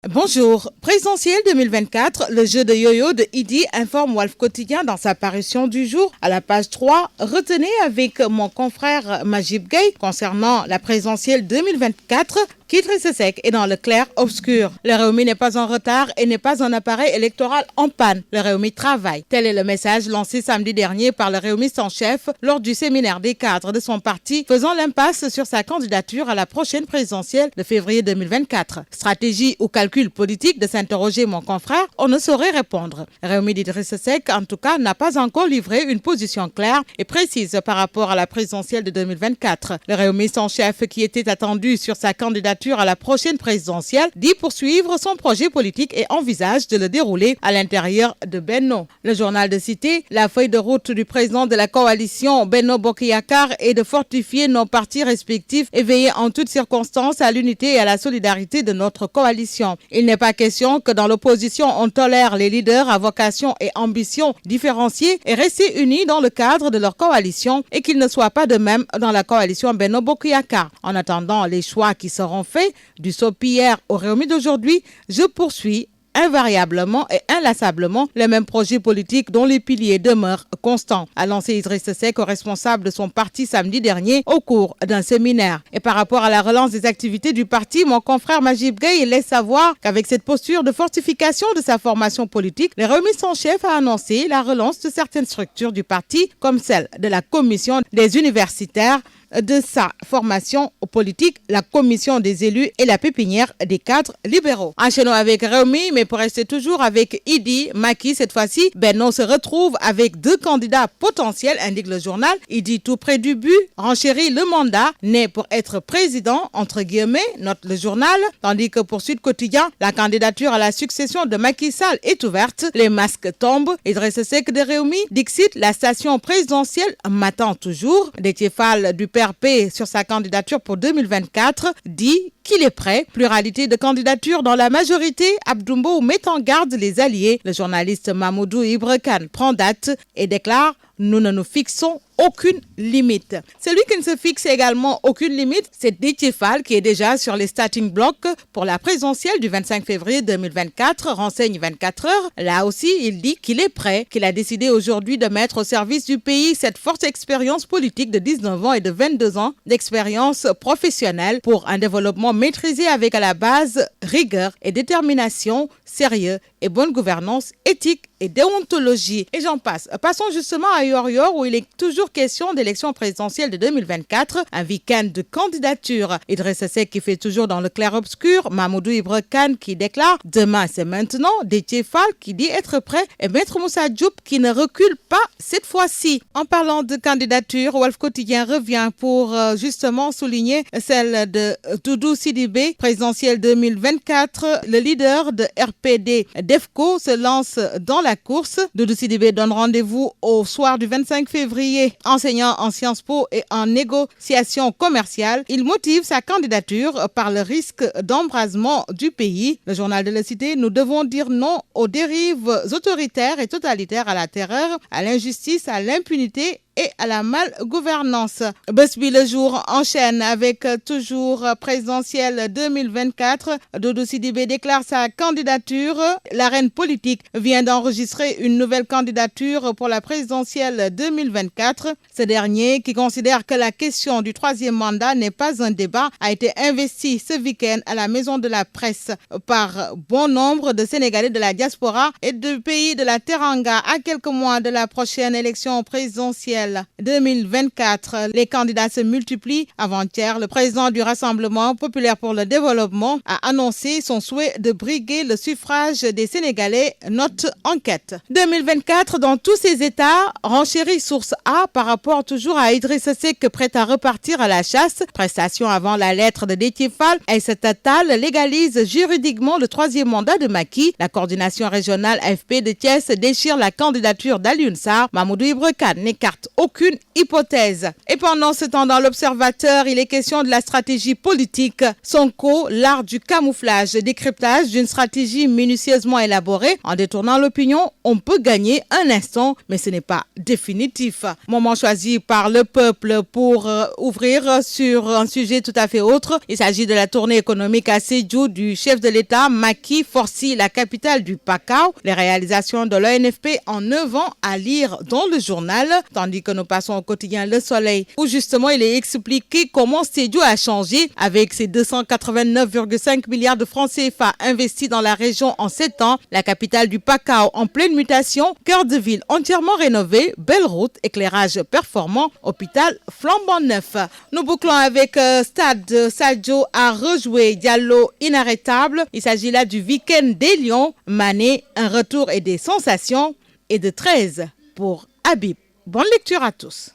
Bonjour. Présidentielle 2024, le jeu de yo-yo de Idi informe Walf Quotidien dans sa parution du jour. À la page 3, retenez avec mon confrère Majib Gueye concernant la présidentielle 2024 qu'Idrissa Seck est dans le clair-obscur. Le Rewmi n'est pas en retard et n'est pas un appareil électoral en panne. Le Rewmi travaille. Tel est le message lancé samedi dernier par le Rewmiste en chef lors du séminaire des cadres de son parti, faisant l'impasse sur sa candidature à la prochaine présidentielle de février 2024. Stratégie ou calcul politique de s'interroger mon confrère, on ne saurait répondre. Rewmi d'Idrissa Seck, en tout cas, n'a pas encore livré une position claire et précise par rapport à la présidentielle de 2024. Le Rewmiste en chef, qui était attendu sur sa candidature à la prochaine présidentielle, dit poursuivre son projet politique et envisage de le dérouler à l'intérieur de Benno. Le journal de Cité, la feuille de route du président de la coalition Benno Bokk Yakaar est de fortifier nos partis respectifs et veiller en toutes circonstances à l'unité et à la solidarité de notre coalition. Il n'est pas question que dans l'opposition on tolère les leaders à vocation et ambition différenciées et rester unis dans le cadre de leur coalition et qu'il ne soit pas de même dans la coalition Benno Bokk Yakaar. En attendant les choix qui seront faits, du SOP hier au Rewmi d'aujourd'hui, je poursuis invariablement et inlassablement le même projet politique dont les piliers demeurent constants, a lancé Idrissa Seck, responsable de son parti samedi dernier au cours d'un séminaire. Et par rapport à la relance des activités du parti, mon confrère Majib Gueye laisse savoir qu'avec cette posture de fortification de sa formation politique, le Rewmiste en chef a annoncé la relance de certaines structures du parti, comme celle de la commission des universitaires, de sa formation politique, la commission des élus et la pépinière des cadres libéraux. Enchaînons avec Rewmi, mais pour rester toujours avec Idi, Macky cette fois-ci, Benno se retrouve avec deux candidats potentiels, indique le journal. Idi tout près du but, renchérit le mandat, né pour être président, entre guillemets, note le journal, tandis que pour Sud Quotidien, la candidature à la succession de Macky Sall est ouverte, les masques tombent. Idrissa Seck de Rewmi, dixit, la station présidentielle m'attend toujours. Déthié Fall du PRP sur sa candidature pour 2024 dit qu'il est prêt. Pluralité de candidatures dans la majorité, Abdoumbo met en garde les alliés. Le journaliste Mamoudou Ibra Kane prend date et déclare « Nous ne nous fixons aucune limite ». Celui qui ne se fixe également aucune limite, c'est Déthié Fall qui est déjà sur les starting blocks pour la présidentielle du 25 février 2024, renseigne 24 heures. Là aussi, il dit qu'il est prêt, qu'il a décidé aujourd'hui de mettre au service du pays cette forte expérience politique de 19 ans et de 22 ans d'expérience professionnelle pour un développement maîtrisé avec à la base rigueur et détermination, sérieux et bonne gouvernance, éthique et déontologie. Et j'en passe. Passons justement à Yor où il est toujours question d'élection présidentielle de 2024, un week-end de candidature. Idrissa Seck qui fait toujours dans le clair-obscur, Mamoudou Ibra Kane qui déclare « Demain c'est maintenant », Déthié Fall qui dit être prêt et Maître Moussa Diop qui ne recule pas cette fois-ci. En parlant de candidature, Walf Quotidien revient pour justement souligner celle de Doudou Sidibé, présidentielle 2024. Le leader de RPD DEFCO se lance dans la course. Doudou Sidibé donne rendez-vous au soir du 25 février. Enseignant en Sciences Po et en négociation commerciale, il motive sa candidature par le risque d'embrasement du pays. Le journal de la Cité, nous devons dire non aux dérives autoritaires et totalitaires, à la terreur, à l'injustice, à l'impunité et à la malgouvernance. Busby le jour enchaîne avec toujours présidentielle 2024. Doudou Sidibé déclare sa candidature. L'arène politique vient d'enregistrer une nouvelle candidature pour la présidentielle 2024. Ce dernier, qui considère que la question du troisième mandat n'est pas un débat, a été investi ce week-end à la Maison de la Presse par bon nombre de Sénégalais de la diaspora et de pays de la Teranga à quelques mois de la prochaine élection présidentielle 2024. Les candidats se multiplient. Avant-hier, le président du Rassemblement populaire pour le développement a annoncé son souhait de briguer le suffrage des Sénégalais, note enquête. 2024 dans tous ses états, renchérit Source A par rapport toujours à Idrissa Seck prêt à repartir à la chasse. Prestation avant la lettre de Déthié Fall. Aïssata Tall légalise juridiquement le troisième mandat de Macky. La coordination régionale AFP de Thiès déchire la candidature d'Alioune Sarr. Mamoudou Ibra Kane n'écarte aucune hypothèse. Et pendant ce temps, dans l'Observateur, il est question de la stratégie politique. Sonko, l'art du camouflage, décryptage d'une stratégie minutieusement élaborée. En détournant l'opinion, on peut gagner un instant, mais ce n'est pas définitif. Moment choisi par le peuple pour ouvrir sur un sujet tout à fait autre. Il s'agit de la tournée économique à Sédhiou du chef de l'État, Macky Forssi, la capitale du Pakao. Les réalisations de l'ONFP en 9 ans à lire dans le journal, tandis que nous passons au quotidien Le Soleil, où justement il est expliqué comment Sédhiou a changé avec ses 289,5 milliards de francs CFA investis dans la région en 7 ans. La capitale du Pakao en pleine mutation, cœur de ville entièrement rénové, belle route, éclairage performant, hôpital flambant neuf. Nous bouclons avec Stade Sadio a rejoué Diallo inarrêtable. Il s'agit là du week-end des Lions. Mané, un retour et des sensations. Et de 13 pour Habib. Bonne lecture à tous.